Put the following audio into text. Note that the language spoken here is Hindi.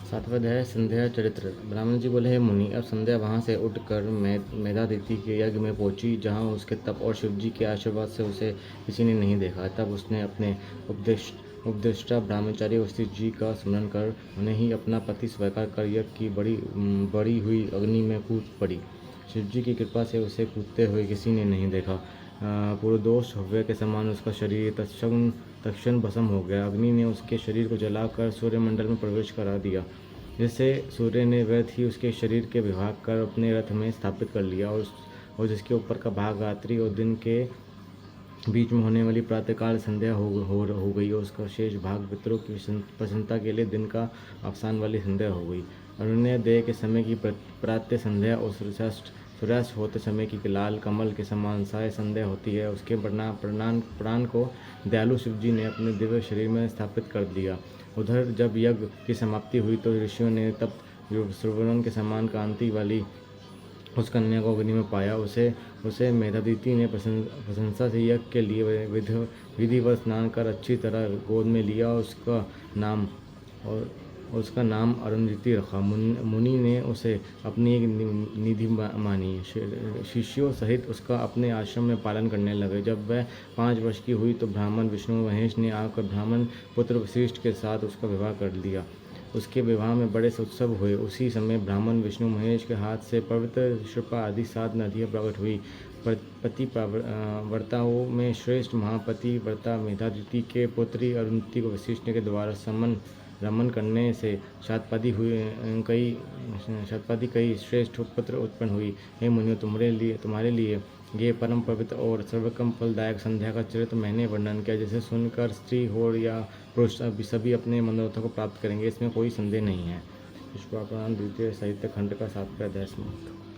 सातवां अध्याय संध्या चरित्र। ब्राह्मण जी बोले, हे मुनि, अब संध्या वहाँ से उठकर मेधातिथि के यज्ञ में पहुंची, जहाँ उसके तप और शिव जी के आशीर्वाद से उसे किसी ने नहीं देखा। तब उसने अपने उपदेष्टा ब्रह्मचारी वशिष्ठ जी का स्मरण कर उन्हें ही अपना पति स्वीकार कर यज्ञ की बड़ी हुई अग्नि में कूद पड़ी। शिव जी की कृपा से उसे कूदते हुए किसी ने नहीं देखा। पुरुदोष हव्य के समान उसका शरीर तत्क्षण भस्म हो गया। अग्नि ने उसके शरीर को जलाकर सूर्यमंडल में प्रवेश करा दिया, जिससे सूर्य ने व्यर्थ ही उसके शरीर के विभाग कर अपने रथ में स्थापित कर लिया, और जिसके ऊपर का भाग रात्रि और दिन के बीच में होने वाली प्रातःकाल संध्या हो गई, और उसका शेष भाग पितरों की प्रसन्नता के लिए दिन का अवसान वाली संध्या हो गई। अरुण्य देह के समय की प्रातः संध्या और सूर्यास्त होते समय की लाल कमल के समान साय संध्या होती है। उसके प्राण को दयालु शिव जी ने अपने दिव्य शरीर में स्थापित कर दिया। उधर जब यज्ञ की समाप्ति हुई तो ऋषियों ने तब सुवर्ण के समान कांति वाली उस कन्या को अग्नि में पाया। उसे मेधातिथि ने प्रशंसा से यज्ञ के लिए विधिवत स्नान कर अच्छी तरह गोद में लिया। उसका नाम अरुंधति रखा। मुनि ने उसे अपनी एक निधि मानी। शिष्यों सहित उसका अपने आश्रम में पालन करने लगे। जब वह 5 वर्ष की हुई तो ब्राह्मण विष्णु महेश ने आकर ब्राह्मण पुत्र वशिष्ठ के साथ उसका विवाह कर दिया। उसके विवाह में बड़े उत्सव हुए। उसी समय ब्राह्मण विष्णु महेश के हाथ से पवित्र शृपा आदि 7 नदियाँ प्रकट हुई। पति व्रताओं में श्रेष्ठ महापति व्रता मेधातिथि के पुत्री अरुंधति को वशिष्ठ के द्वारा रमन करने से शतपदी कई श्रेष्ठ पुत्र उत्पन्न हुई। हे मुनियों, तुम्हारे लिए ये परम पवित्र और सर्वकम फलदायक संध्या का चरित्र मैंने वर्णन किया, जिसे सुनकर स्त्री हो या पुरुष सभी अपने मनोरथों को प्राप्त करेंगे, इसमें कोई संदेह नहीं है। पुष्पापुराण द्वितीय साहित्य खंड का 7वां अध्याय समाप्त।